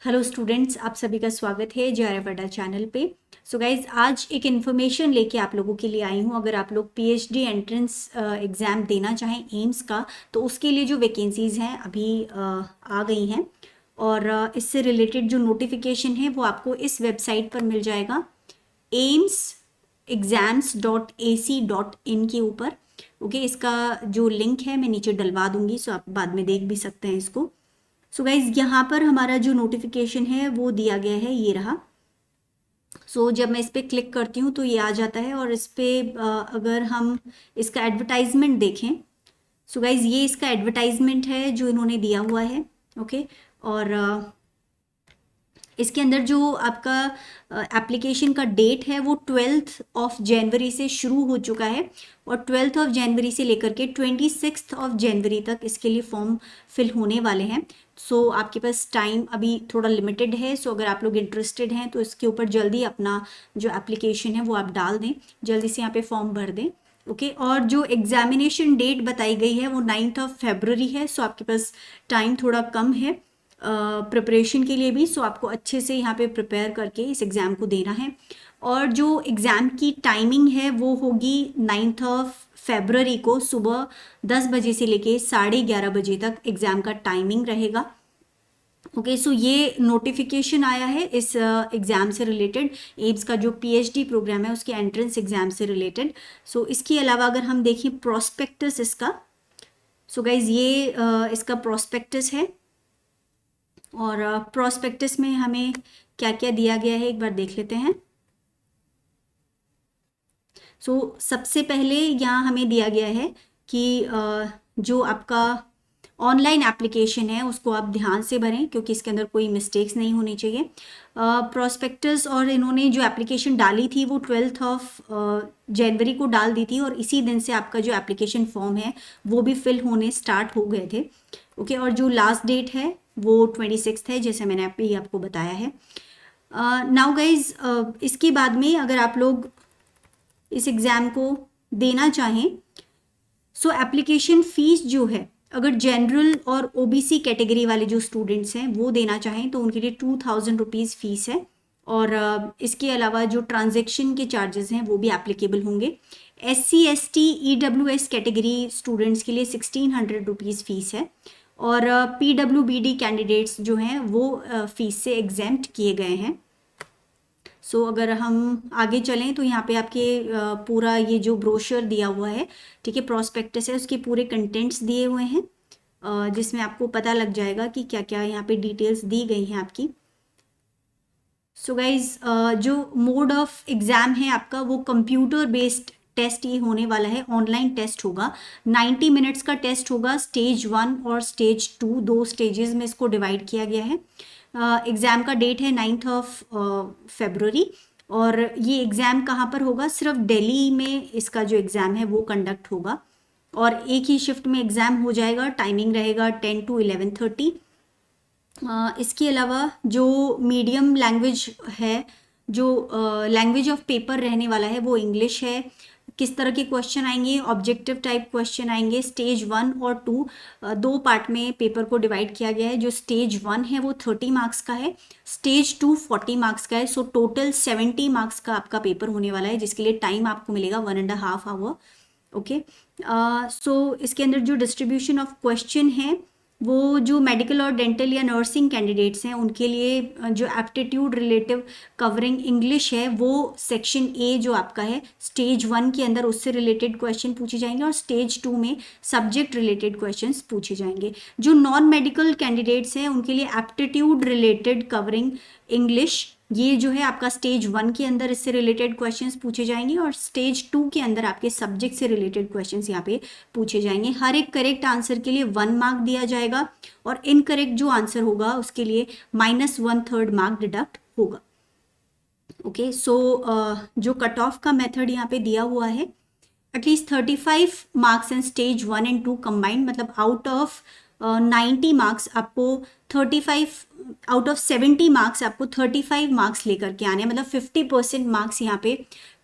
Hello students, आप सभी का स्वागत है जे अड्डा चैनल पे। सो गाइज, आज एक इन्फॉर्मेशन लेके आप लोगों के लिए आई हूँ। अगर आप लोग पीएचडी एंट्रेंस एग्ज़ाम देना चाहें एम्स का, तो उसके लिए जो वैकेंसीज़ हैं अभी आ गई हैं। और इससे रिलेटेड जो नोटिफिकेशन है वो आपको इस वेबसाइट पर मिल जाएगा, aimsexams.ac.in के ऊपर। ओके, इसका जो लिंक है मैं नीचे डलवा दूंगी, सो आप बाद में देख भी सकते हैं इसको। सो गाइज, यहाँ पर हमारा जो नोटिफिकेशन है वो दिया गया है, ये रहा। जब मैं इस पर क्लिक करती हूँ तो ये आ जाता है, और इस पर अगर हम इसका एडवर्टाइजमेंट देखें, सो गाइज ये इसका एडवर्टाइजमेंट है जो इन्होंने दिया हुआ है। ओके, और इसके अंदर जो आपका एप्लीकेशन का डेट है वो 12 जनवरी से शुरू हो चुका है, और 12 जनवरी से लेकर के 26 जनवरी तक इसके लिए फॉर्म फिल होने वाले हैं। आपके पास टाइम अभी थोड़ा लिमिटेड है। अगर आप लोग इंटरेस्टेड हैं तो इसके ऊपर जल्दी अपना जो एप्लीकेशन है वो आप डाल दें, जल्दी से यहाँ पे फॉर्म भर दें। ओके, और जो एग्जामिनेशन डेट बताई गई है वो 9 फरवरी है। आपके पास टाइम थोड़ा कम है प्रिपरेशन के लिए भी। आपको अच्छे से यहाँ पे प्रिपेयर करके इस एग्ज़ाम को देना है। और जो एग्ज़ाम की टाइमिंग है वो होगी 9 फरवरी को सुबह 10 बजे से लेके 11:30 बजे तक एग्ज़ाम का टाइमिंग रहेगा। ओके, ये नोटिफिकेशन आया है इस एग्ज़ाम से रिलेटेड, एम्स का जो पीएचडी प्रोग्राम है उसके एंट्रेंस एग्ज़ाम से रिलेटेड। इसके अलावा अगर हम देखें प्रोस्पेक्टस इसका, गाइज ये इसका प्रोस्पेक्टस है। और प्रोस्पेक्टस में हमें क्या क्या दिया गया है एक बार देख लेते हैं। सबसे पहले यहाँ हमें दिया गया है कि जो आपका ऑनलाइन एप्लीकेशन है उसको आप ध्यान से भरें, क्योंकि इसके अंदर कोई मिस्टेक्स नहीं होनी चाहिए। प्रोस्पेक्टस और इन्होंने जो एप्लीकेशन डाली थी वो 12 जनवरी को डाल दी थी, और इसी दिन से आपका जो एप्लीकेशन फॉर्म है वो भी फिल होने स्टार्ट हो गए थे। ओके, और जो लास्ट डेट है वो 26 है, जैसे मैंने अभी आपको बताया है। नाउ गाइज, इसके बाद में अगर आप लोग इस एग्ज़ाम को देना चाहें, एप्लीकेशन फ़ीस जो है, अगर जनरल और ओबीसी कैटेगरी वाले जो स्टूडेंट्स हैं वो देना चाहें तो उनके लिए 2000 रुपीज़ फ़ीस है। और इसके अलावा जो ट्रांजैक्शन के चार्जेस हैं वो भी एप्लीकेबल होंगे। SC ST EWS category students के लिए 1600 रुपीज़ फ़ीस है। और PWBD कैंडिडेट्स जो हैं वो फ़ीस से एग्जेम्प्ट किए गए हैं। अगर हम आगे चलें तो यहाँ पे आपके पूरा ये जो ब्रोशर दिया हुआ है, ठीक है, प्रोस्पेक्टस है, उसके पूरे कंटेंट्स दिए हुए हैं, जिसमें आपको पता लग जाएगा कि क्या क्या यहाँ पे डिटेल्स दी गई हैं आपकी। गाइज, जो मोड ऑफ एग्ज़ाम है आपका वो कंप्यूटर बेस्ड टेस्ट ये होने वाला है, ऑनलाइन टेस्ट होगा। 90 मिनट्स का टेस्ट होगा। स्टेज 1 और स्टेज 2 दो स्टेजेस में इसको डिवाइड किया गया है। एग्ज़ाम का डेट है 9 फरवरी। और ये एग्ज़ाम कहाँ पर होगा? सिर्फ दिल्ली में इसका जो एग्ज़ाम है वो कंडक्ट होगा, और एक ही शिफ्ट में एग्ज़ाम हो जाएगा। टाइमिंग रहेगा 10 to 11:30। इसके अलावा जो मीडियम लैंग्वेज है, जो लैंग्वेज ऑफ पेपर रहने वाला है वो इंग्लिश है। किस तरह के क्वेश्चन आएंगे? ऑब्जेक्टिव टाइप क्वेश्चन आएंगे। स्टेज 1 और 2 दो पार्ट में पेपर को डिवाइड किया गया है। जो स्टेज 1 है वो 30 मार्क्स का है, स्टेज 2 40 मार्क्स का है। टोटल 70 मार्क्स का आपका पेपर होने वाला है, जिसके लिए टाइम आपको मिलेगा 1.5 आवर। ओके, इसके अंदर जो डिस्ट्रीब्यूशन ऑफ क्वेश्चन है वो जो मेडिकल और डेंटल या नर्सिंग कैंडिडेट्स हैं उनके लिए जो एप्टीट्यूड रिलेटिव कवरिंग इंग्लिश है वो सेक्शन ए जो आपका है स्टेज 1 के अंदर, उससे रिलेटेड क्वेश्चन पूछे जाएंगे, और स्टेज 2 में सब्जेक्ट रिलेटेड क्वेश्चंस पूछे जाएंगे। जो नॉन मेडिकल कैंडिडेट्स हैं उनके लिए एप्टीट्यूड रिलेटेड कवरिंग इंग्लिश, ये जो है आपका स्टेज 1 के अंदर इससे रिलेटेड क्वेश्चंस पूछे जाएंगे, और स्टेज 2 के अंदर आपके सब्जेक्ट से रिलेटेड क्वेश्चंस यहाँ पे पूछे जाएंगे। हर एक करेक्ट आंसर के लिए 1 मार्क दिया जाएगा, और इनकरेक्ट जो आंसर होगा उसके लिए -1/3 मार्क डिडक्ट होगा। ओके, जो कट ऑफ का मेथड यहाँ पे दिया हुआ है, at least 35 marks in stage 1 and 2 combined, मतलब आउट ऑफ 90 मार्क्स आपको 35, आउट ऑफ 70 मार्क्स आपको 35 मार्क्स लेकर के आने हैं। मतलब 50% मार्क्स यहाँ पे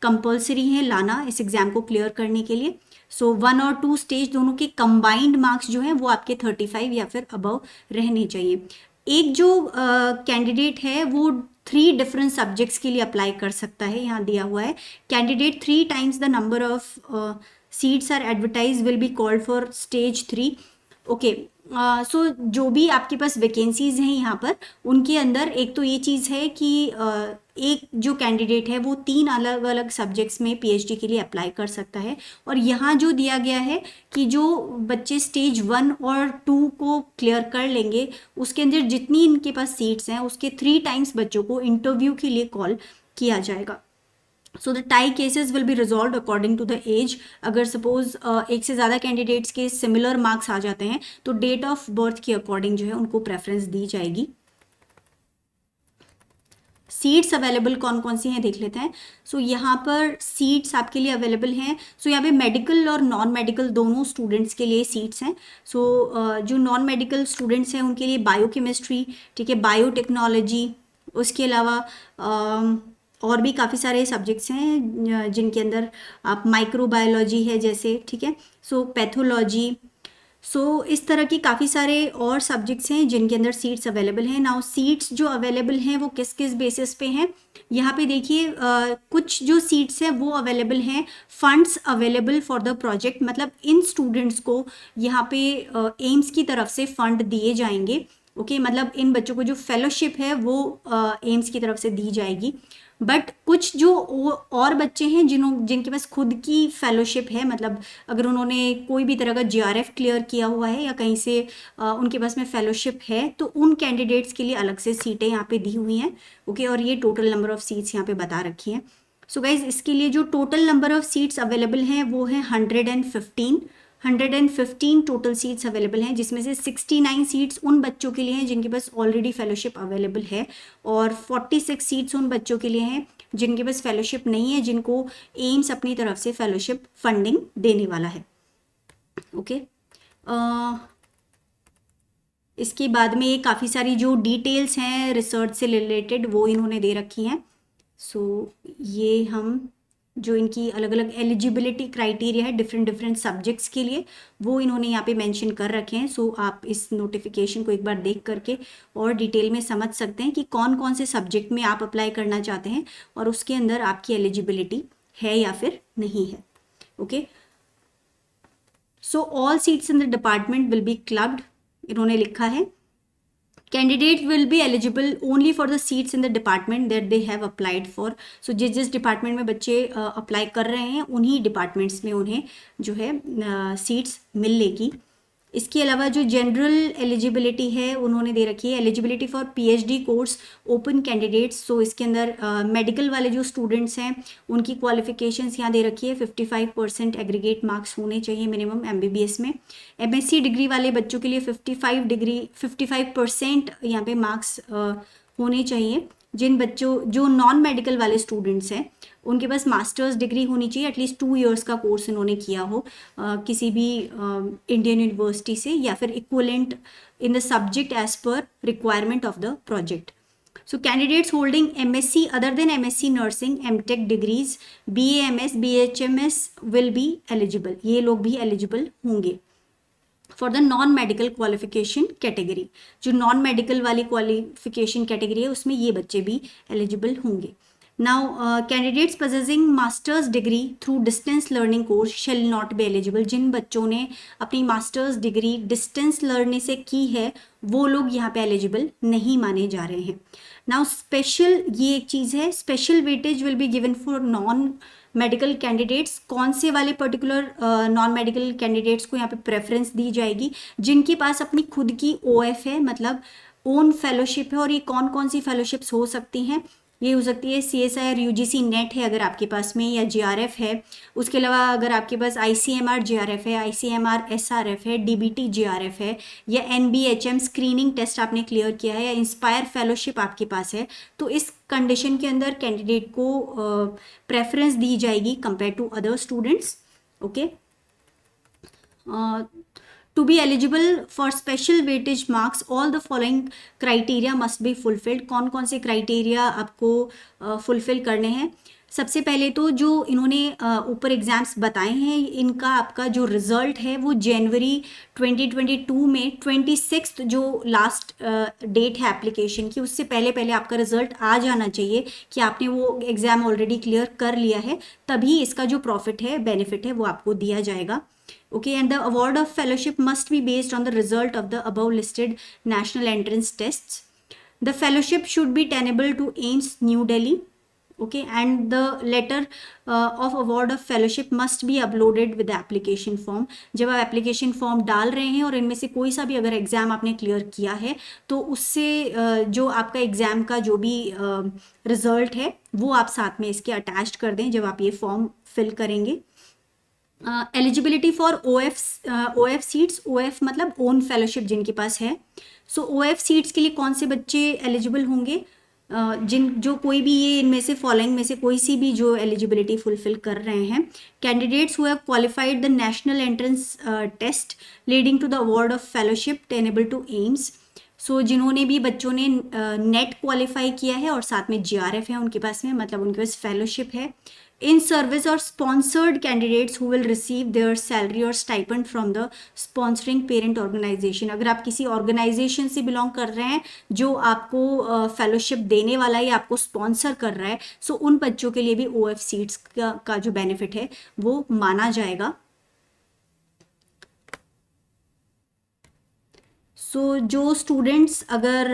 कंपलसरी है लाना इस एग्ज़ाम को क्लियर करने के लिए। 1 और 2 स्टेज दोनों के कंबाइंड मार्क्स जो हैं वो आपके 35 या फिर अबव रहने चाहिए। एक जो कैंडिडेट है वो 3 डिफरेंट सब्जेक्ट्स के लिए अप्लाई कर सकता है, यहाँ दिया हुआ है candidate 3 times the number of seats are advertise will be called for stage 3। Okay, so जो भी आपके पास वैकेंसीज हैं यहाँ पर, उनके अंदर एक तो ये चीज़ है कि एक जो कैंडिडेट है वो 3 अलग अलग सब्जेक्ट्स में पीएचडी के लिए अप्लाई कर सकता है। और यहाँ जो दिया गया है कि जो बच्चे स्टेज 1 और 2 को क्लियर कर लेंगे, उसके अंदर जितनी इनके पास सीट्स हैं उसके 3 टाइम्स बच्चों को इंटरव्यू के लिए कॉल किया जाएगा। So the tie cases will be resolve according to the age. अगर सपोज एक से ज़्यादा कैंडिडेट्स के सिमिलर मार्क्स आ जाते हैं तो डेट ऑफ बर्थ के अकॉर्डिंग जो है उनको प्रेफरेंस दी जाएगी। सीट्स अवेलेबल कौन कौन सी हैं देख लेते हैं। सो यहाँ पर सीट्स आपके लिए अवेलेबल हैं। सो यहाँ पे मेडिकल और नॉन मेडिकल दोनों स्टूडेंट्स के लिए सीट्स हैं। सो जो नॉन मेडिकल स्टूडेंट्स हैं उनके लिए बायोकेमिस्ट्री, ठीक है, बायोटेक्नोलॉजी, उसके अलावा और भी काफ़ी सारे सब्जेक्ट्स हैं जिनके अंदर आप माइक्रोबायोलॉजी है जैसे, ठीक है, सो पैथोलॉजी, सो इस तरह की काफ़ी सारे और सब्जेक्ट्स हैं जिनके अंदर सीट्स अवेलेबल हैं। नाउ सीट्स जो अवेलेबल हैं वो किस किस बेसिस पे हैं, यहाँ पे देखिए कुछ जो सीट्स हैं वो अवेलेबल हैं funds available for the project, मतलब इन स्टूडेंट्स को यहाँ पे एम्स की तरफ से फंड दिए जाएंगे। ओके, मतलब इन बच्चों को जो फेलोशिप है वो एम्स की तरफ से दी जाएगी। बट कुछ जो और बच्चे हैं जिनके पास खुद की फेलोशिप है, मतलब अगर उन्होंने कोई भी तरह का जीआरएफ क्लियर किया हुआ है या कहीं से उनके पास में फेलोशिप है, तो उन कैंडिडेट्स के लिए अलग से सीटें यहाँ पे दी हुई हैं। ओके, और ये टोटल नंबर ऑफ सीट्स यहाँ पे बता रखी हैं। सो गाइज, इसके लिए जो total number of seats available हैं वो है 115 टोटल सीट्स अवेलेबल हैं, जिसमें से 69 सीट्स उन बच्चों के लिए हैं जिनके पास ऑलरेडी फेलोशिप अवेलेबल है, और 46 सीट्स उन बच्चों के लिए हैं जिनके पास फेलोशिप नहीं है, जिनको एम्स अपनी तरफ से फेलोशिप फंडिंग देने वाला है। ओके, इसके बाद में ये काफ़ी सारी जो डिटेल्स हैं रिसर्च से रिलेटेड वो इन्होंने दे रखी हैं। सो ये हम जो इनकी अलग अलग एलिजिबिलिटी क्राइटेरिया है डिफरेंट सब्जेक्ट्स के लिए, वो इन्होंने यहाँ पे मेंशन कर रखे हैं। सो आप इस नोटिफिकेशन को एक बार देख करके और डिटेल में समझ सकते हैं कि कौन कौन से सब्जेक्ट में आप अप्लाई करना चाहते हैं और उसके अंदर आपकी एलिजिबिलिटी है या फिर नहीं है। Okay, so all seats in the department will be clubbed, इन्होंने लिखा है candidate will be eligible only for the seats in the department that they have applied for. So जिस डिपार्टमेंट में बच्चे अप्लाई कर रहे हैं उन्हीं डिपार्टमेंट्स में उन्हें जो है सीट्स मिलेगी। इसके अलावा जो जनरल एलिजिबिलिटी है उन्होंने दे रखी है eligibility for PhD course open candidates. So इसके अंदर मेडिकल वाले जो स्टूडेंट्स हैं उनकी क्वालिफिकेशंस यहाँ दे रखी है 55% एग्रीगेट मार्क्स होने चाहिए मिनिमम एमबीबीएस में। एमएससी डिग्री वाले बच्चों के लिए 55% यहाँ पे मार्क्स होने चाहिए। जिन बच्चों जो नॉन मेडिकल वाले स्टूडेंट्स हैं उनके पास मास्टर्स डिग्री होनी चाहिए, एटलीस्ट 2 इयर्स का कोर्स इन्होंने किया हो किसी भी इंडियन यूनिवर्सिटी से, या फिर equivalent in the subject as per requirement of the project. So candidates holding MSc other than MSc nursing, MTech degrees, BAMS, BHMS will be eligible, ये लोग भी एलिजिबल होंगे for the non medical qualification category. जो non medical वाली qualification category है उसमें ये बच्चे भी एलिजिबल होंगे। Now candidates possessing masters degree through distance learning course shall not be eligible. जिन बच्चों ने अपनी मास्टर्स डिग्री डिस्टेंस लर्निंग से की है वो लोग यहाँ पे एलिजिबल नहीं माने जा रहे हैं। नाउ स्पेशल, ये एक चीज़ है, special weightage will be given for non medical candidates. कौन से वाले पर्टिकुलर नॉन मेडिकल कैंडिडेट्स को यहाँ पे प्रेफरेंस दी जाएगी? जिनके पास अपनी खुद की ओएफ है, मतलब ओन फेलोशिप है। और ये कौन कौन सी फेलोशिप्स हो सकती हैं? ये हो सकती है CSIR UGC नेट है अगर आपके पास में, या GRF है। उसके अलावा अगर आपके पास ICMR GRF है, ICMR SRF है, DBT GRF है, या NBHM स्क्रीनिंग टेस्ट आपने क्लियर किया है, या इंस्पायर फेलोशिप आपके पास है, तो इस कंडीशन के अंदर कैंडिडेट को प्रेफरेंस दी जाएगी compare to other students. Okay, to be eligible for special weightage marks all the following criteria must be fulfilled। कौन कौन से क्राइटेरिया आपको फुलफिल करने हैं? सबसे पहले तो जो इन्होंने ऊपर एग्जाम्स बताए हैं, इनका आपका जो रिजल्ट है वो जनवरी 2022 में 26 जो लास्ट डेट है एप्लीकेशन की, उससे पहले पहले आपका रिजल्ट आ जाना चाहिए कि आपने वो एग्ज़ाम ऑलरेडी क्लियर कर लिया है, तभी इसका जो प्रॉफिट है, बेनिफिट है, वो आपको दिया जाएगा. Okay, and the award of fellowship must be based on the result of the above listed national entrance tests. The fellowship should be tenable to AIIMS New Delhi. Okay, and the letter of award of fellowship must be uploaded with the application form. जब आप application form डाल रहे हैं और इनमें से कोई सा भी अगर एग्ज़ाम आपने क्लियर किया है तो उससे जो आपका एग्ज़ाम का जो भी रिजल्ट है वो आप साथ में इसके अटैच कर दें जब आप ये फॉर्म फिल करेंगे. Eligibility for OF seats, OF मतलब ओन फेलोशिप जिनके पास है. सो OF सीट्स के लिए कौन से बच्चे एलिजिबल होंगे? जो कोई भी ये इनमें से फॉलोइंग में से कोई सी भी जो एलिजिबिलिटी फुलफिल कर रहे हैं. Candidates who have qualified the national entrance test leading to the award of fellowship tenable to AIIMS. So जिन्होंने भी बच्चों ने नेट क्वालिफाई किया है और साथ में GRF है उनके पास में, मतलब उनके पास फेलोशिप है. In service or sponsored candidates who will receive their salary or stipend from the sponsoring parent organization. अगर आप किसी ऑर्गेनाइजेशन से बिलोंग कर रहे हैं जो आपको फेलोशिप देने वाला है या आपको स्पॉन्सर कर रहा है, सो उन बच्चों के लिए भी OF सीट्स का जो बेनिफिट है वो माना जाएगा. सो जो स्टूडेंट्स अगर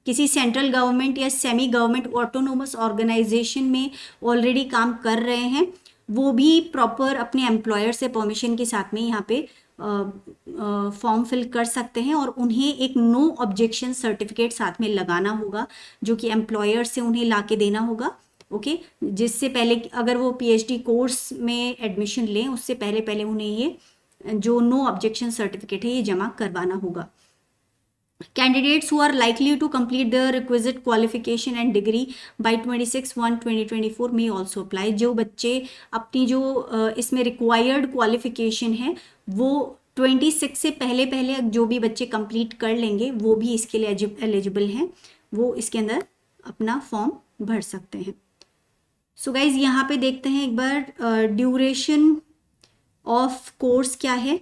किसी सेंट्रल गवर्नमेंट या सेमी गवर्नमेंट ऑटोनोमस ऑर्गेनाइजेशन में ऑलरेडी काम कर रहे हैं, वो भी प्रॉपर अपने एम्प्लॉयर से परमिशन के साथ में यहाँ पे फॉर्म फिल कर सकते हैं और उन्हें एक नो ऑब्जेक्शन सर्टिफिकेट साथ में लगाना होगा जो कि एम्प्लॉयर से उन्हें ला के देना होगा. ओके, जिससे पहले अगर वो PhD कोर्स में एडमिशन लें उससे पहले पहले उन्हें ये जो नो ऑब्जेक्शन सर्टिफिकेट है ये जमा करवाना होगा. Candidates who are likely to complete the requisite qualification and degree by 26/1/2024 may also apply. जो बच्चे अपनी जो इसमें required qualification है वो 26 से पहले पहले जो भी बच्चे complete कर लेंगे वो भी इसके लिए eligible हैं, वो इसके अंदर अपना फॉर्म भर सकते हैं. सो गाइज यहाँ पे देखते हैं एक बार ड्यूरेशन ऑफ कोर्स क्या है.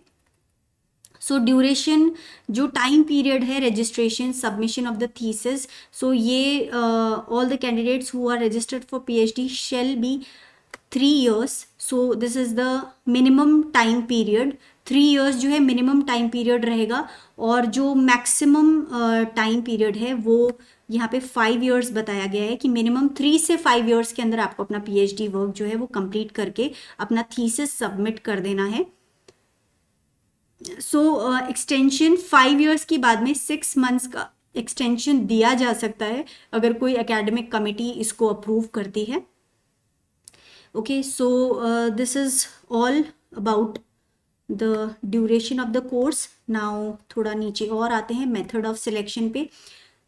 सो ड्यूरेशन जो टाइम पीरियड है registration submission of the thesis, so ये all the candidates who are registered for PhD shall be 3 years. So this is the minimum time period. 3 years जो है minimum time period रहेगा और जो maximum time period है वो यहाँ पे 5 years बताया गया है कि मिनिमम 3 से 5 years के अंदर आपको अपना PhD वर्क जो है वो कंप्लीट करके अपना थीसिस सबमिट कर देना है. सो एक्सटेंशन 5 years के बाद में 6 months का एक्सटेंशन दिया जा सकता है अगर कोई एकेडमिक कमिटी इसको अप्रूव करती है. Okay, so this is all about the duration of the course. Now थोड़ा नीचे और आते हैं मेथड ऑफ सिलेक्शन पे.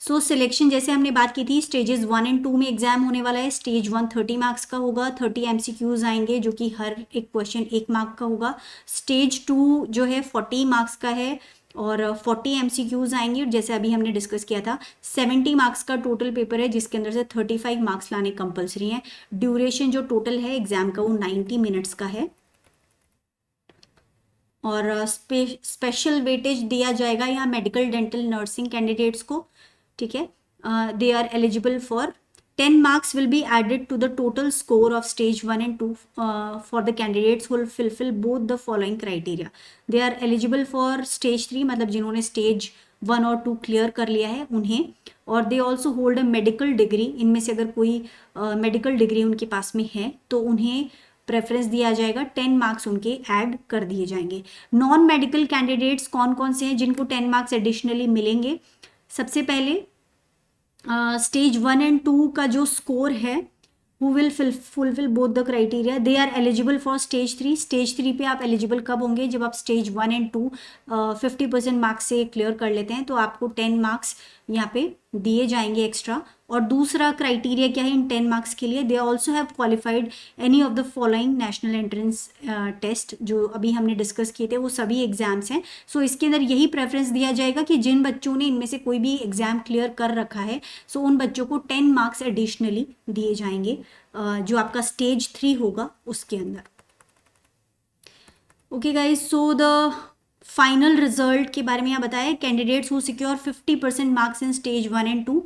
सो सिलेक्शन जैसे हमने बात की थी, स्टेजेस 1 and 2 में एग्जाम होने वाला है. स्टेज 1 30 मार्क्स का होगा, 30 MCQs आएंगे जो कि हर एक क्वेश्चन 1 मार्क का होगा. स्टेज 2 जो है 40 मार्क्स का है और 40 MCQs आएंगे. और जैसे अभी हमने डिस्कस किया था 70 मार्क्स का टोटल पेपर है जिसके अंदर से 35 मार्क्स लाने कंपलसरी हैं. ड्यूरेशन जो टोटल है एग्जाम का वो 90 मिनट्स का है और स्पेशल वेटेज दिया जाएगा यहाँ मेडिकल डेंटल नर्सिंग कैंडिडेट्स को. ठीक है, they are eligible for 10 marks will be added to the total score of stage 1 and 2 for the candidates who will fulfill both the following criteria. They are eligible for stage 3 मतलब जिन्होंने stage 1 और 2 clear कर लिया है उन्हें, और they also hold a medical degree. इनमें से अगर कोई मेडिकल डिग्री उनके पास में है तो उन्हें प्रेफरेंस दिया जाएगा, 10 मार्क्स उनके ऐड कर दिए जाएंगे. नॉन मेडिकल कैंडिडेट्स कौन कौन से हैं जिनको 10 मार्क्स एडिशनली मिलेंगे? सबसे पहले स्टेज 1 and 2 का जो स्कोर है who will fulfil both the criteria, they are eligible for stage 3. Stage 3 पे आप एलिजिबल कब होंगे? जब आप स्टेज 1 and 2 50% मार्क्स से क्लियर कर लेते हैं तो आपको 10 मार्क्स यहाँ पे दिए जाएंगे एक्स्ट्रा। और दूसरा क्राइटेरिया क्या है इन 10 मार्क्स के लिए, they also have qualified any of the following national entrance test, जो अभी हमने डिस्कस किए थे वो सभी एग्जाम्स हैं। सो इसके अंदर यही प्रेफरेंस दिया जाएगा कि जिन बच्चों ने इनमें से कोई भी एग्जाम क्लियर कर रखा है, सो उन बच्चों को 10 मार्क्स एडिशनली दिए जाएंगे जो आपका स्टेज 3 होगा उसके अंदर। Okay guys, so the final result के बारे में यहाँ बताया, candidates who secure 50% marks in stage 1 and 2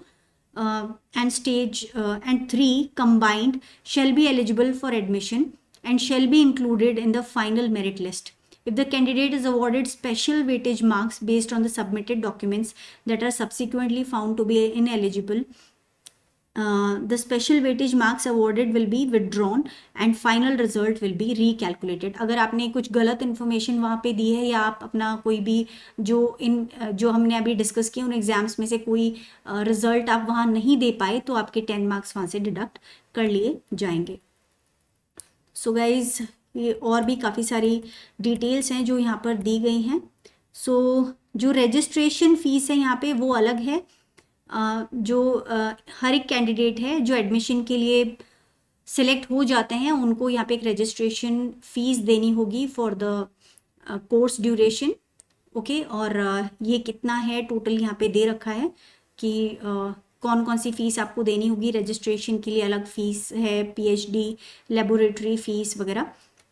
and stage and 3 combined shall be eligible for admission and shall be included in the final merit list. If the candidate is awarded special weightage marks based on the submitted documents that are subsequently found to be ineligible, the special weightage marks awarded will be withdrawn and final result will be recalculated. अगर आपने कुछ गलत information वहाँ पे दी है या आप अपना कोई भी जो हमने अभी डिस्कस किए उन एग्जाम्स में से कोई रिजल्ट आप वहाँ नहीं दे पाए तो आपके 10 मार्क्स वहाँ से डिडक्ट कर लिए जाएंगे। सो गाइज, ये और भी काफ़ी सारी डिटेल्स हैं जो यहाँ पर दी गई हैं। सो जो रजिस्ट्रेशन फ़ीस है यहाँ पे वो अलग है। जो हर एक कैंडिडेट है जो एडमिशन के लिए सिलेक्ट हो जाते हैं उनको यहाँ पे एक रजिस्ट्रेशन फ़ीस देनी होगी for the course duration. Okay, और ये कितना है टोटल यहाँ पे दे रखा है कि कौन कौन सी फ़ीस आपको देनी होगी। रजिस्ट्रेशन के लिए अलग फ़ीस है, पीएचडी लेबोरेटरी फ़ीस वगैरह,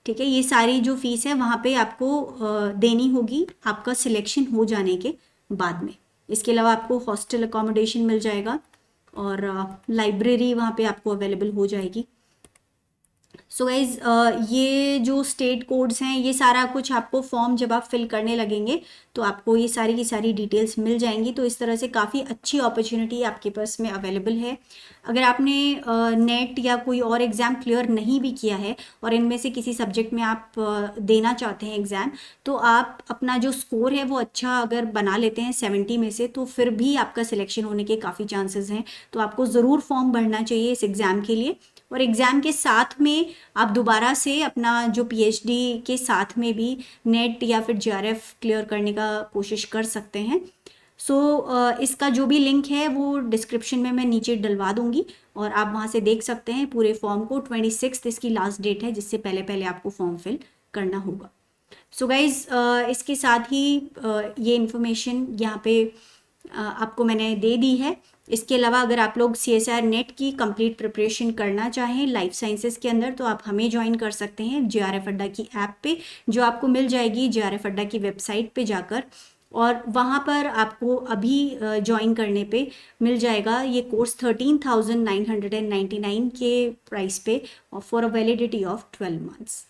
ठीक है। ये सारी जो फ़ीस है वहाँ पे आपको देनी होगी आपका सिलेक्शन हो जाने के बाद में। इसके अलावा आपको हॉस्टल अकोमोडेशन मिल जाएगा और लाइब्रेरी वहाँ पे आपको अवेलेबल हो जाएगी। सो गाइज, ये जो स्टेट कोड्स हैं ये सारा कुछ आपको फॉर्म जब आप फिल करने लगेंगे तो आपको ये सारी की सारी डिटेल्स मिल जाएंगी। तो इस तरह से काफ़ी अच्छी अपॉर्चुनिटी आपके पास में अवेलेबल है। अगर आपने नेट या कोई और एग्ज़ाम क्लियर नहीं भी किया है और इनमें से किसी सब्जेक्ट में आप देना चाहते हैं एग्ज़ाम, तो आप अपना जो स्कोर है वो अच्छा अगर बना लेते हैं 70 में से, तो फिर भी आपका सिलेक्शन होने के काफ़ी चांसेस हैं। तो आपको ज़रूर फॉर्म भरना चाहिए इस एग्ज़ाम के लिए। और एग्ज़ाम के साथ में आप दोबारा से अपना जो पीएचडी के साथ में भी नेट या फिर जेआरएफ क्लियर करने का कोशिश कर सकते हैं। सो इसका जो भी लिंक है वो डिस्क्रिप्शन में मैं नीचे डलवा दूंगी और आप वहाँ से देख सकते हैं पूरे फॉर्म को। 26 इसकी लास्ट डेट है जिससे पहले पहले आपको फॉर्म फिल करना होगा। सो गाइज, इसके साथ ही ये इन्फॉर्मेशन यहाँ पे आपको मैंने दे दी है। इसके अलावा अगर आप लोग CSIR नेट की कंप्लीट प्रिपरेशन करना चाहें लाइफ साइंसेस के अंदर तो आप हमें ज्वाइन कर सकते हैं JRF अड्डा की ऐप पे, जो आपको मिल जाएगी JRF अड्डा की वेबसाइट पे जाकर। और वहाँ पर आपको अभी ज्वाइन करने पे मिल जाएगा ये कोर्स 13,999 के प्राइस पे for a validity of 12 months.